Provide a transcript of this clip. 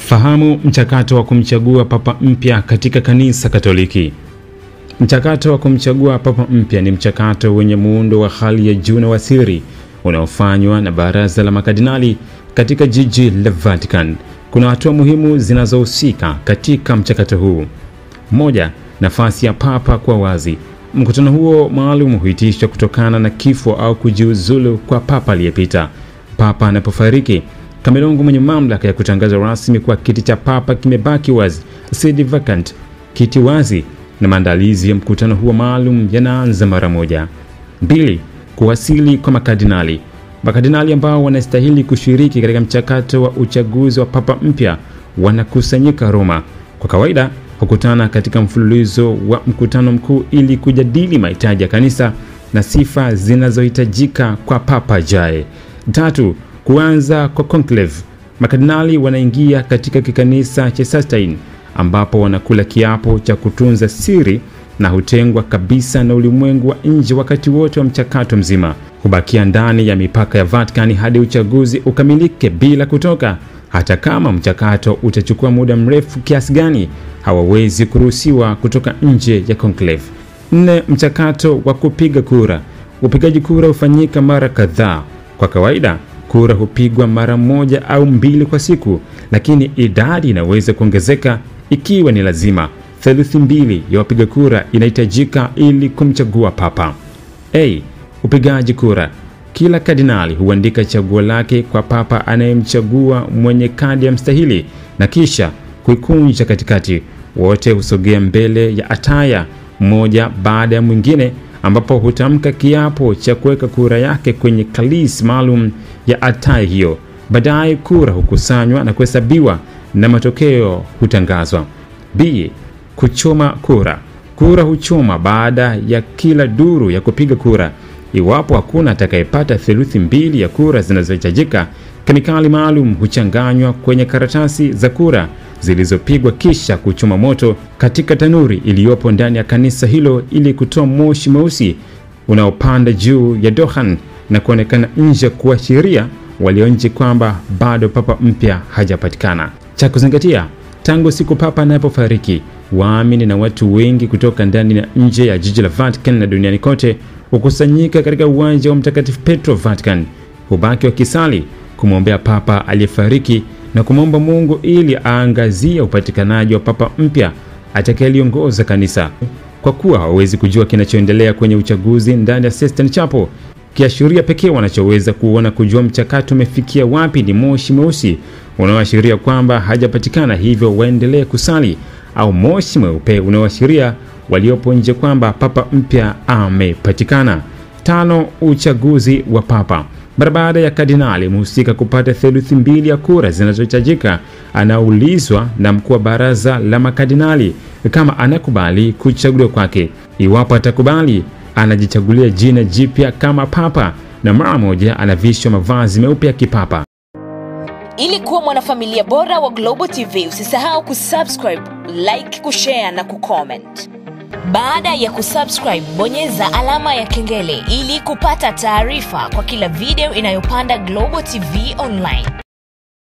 Fahamu mchakato wa kumchagua papa mpya katika kanisa Katoliki. Mchakato wa kumchagua papa mpya ni mchakato wenye muundo wa hali ya juu na wa siri unaofanywa na baraza la makardinali katika jiji la Vatican. Kuna hatua muhimu zinazohusika katika mchakato huu. Moja, nafasi ya papa kwa wazi. Mkutano huo maalum huitishwa kutokana na kifo au kujiuzulu kwa papa aliyepita. Papa anapofariki, Kamelongo mwenye mamlaka ya kutangaza rasmi kwa kiti cha papa kimebaki wazi, sede vacant, kiti wazi, na maandalizi ya mkutano huo maalum yanaanza mara moja. 2. Kuwasili kwa makardinali. Makardinali ambao wanastahili kushiriki katika mchakato wa uchaguzi wa papa mpya wanakusanyika Roma. Kwa kawaida hukutana katika mfululizo wa mkutano mkuu ili kujadili mahitaji ya kanisa na sifa zinazohitajika kwa papa ajaye. 3. Kuanza kwa conclave. Makardinali wanaingia katika kikanisa cha Sistine ambapo wanakula kiapo cha kutunza siri na hutengwa kabisa na ulimwengu wa nje wakati wote wa mchakato mzima. Hubakia ndani ya mipaka ya Vatican hadi uchaguzi ukamilike bila kutoka. Hata kama mchakato utachukua muda mrefu kiasi gani, hawawezi kuruhusiwa kutoka nje ya conclave. 4. Mchakato wa kupiga kura. Upigaji kura hufanyika mara kadhaa. Kwa kawaida kura hupigwa mara moja au mbili kwa siku, lakini idadi inaweza kuongezeka ikiwa ni lazima. Theluthi mbili ya wapiga kura inahitajika ili kumchagua papa. Upigaji kura. Kila kardinali huandika chaguo lake kwa papa anayemchagua mwenye kadi ya mstahili na kisha kuikunja katikati. Wote husogea mbele ya ataya mmoja baada ya mwingine, ambapo hutamka kiapo cha kuweka kura yake kwenye kalisi maalum ya ataya hiyo. Baadaye kura hukusanywa na kuhesabiwa na matokeo hutangazwa. Kuchoma kura. Kura huchoma baada ya kila duru ya kupiga kura. Iwapo hakuna atakayepata theluthi mbili ya kura zinazohitajika, kemikali maalum huchanganywa kwenye karatasi za kura zilizopigwa kisha kuchoma moto katika tanuri iliyopo ndani ya kanisa hilo ili kutoa moshi mweusi unaopanda juu ya dohan na kuonekana nje kuashiria walio nje kwamba bado papa mpya hajapatikana. Cha kuzingatia, tangu siku papa anapofariki, waamini na watu wengi kutoka ndani na nje ya jiji la Vatican na duniani kote hukusanyika katika uwanja wa Mtakatifu Petro Vatican, hubaki wakisali, kumwombea papa aliyefariki na kumwomba Mungu ili aangazie upatikanaji wa papa mpya atakayeliongoza kanisa. Kwa kuwa hawawezi kujua kinachoendelea kwenye uchaguzi ndani ya Sistine Chapel, kiashiria pekee wanachoweza kuona kujua mchakato umefikia wapi ni moshi mweusi unaoashiria kwamba hajapatikana, hivyo waendelee kusali, au moshi mweupe unaoashiria waliopo nje kwamba papa mpya amepatikana. 5. Uchaguzi wa papa. Baada ya kardinali mhusika kupata theluthi mbili ya kura zinazohitajika, anaulizwa na mkuu wa baraza la makardinali kama anakubali kuchaguliwa kwake. Iwapo atakubali, anajichagulia jina jipya kama papa na mara moja anavishwa mavazi meupe ya kipapa. Ili kuwa mwanafamilia bora wa Global TV, usisahau kusubscribe, like, kushare na kucomment. Baada ya kusubscribe, bonyeza alama ya kengele ili kupata taarifa kwa kila video inayopanda Global TV Online.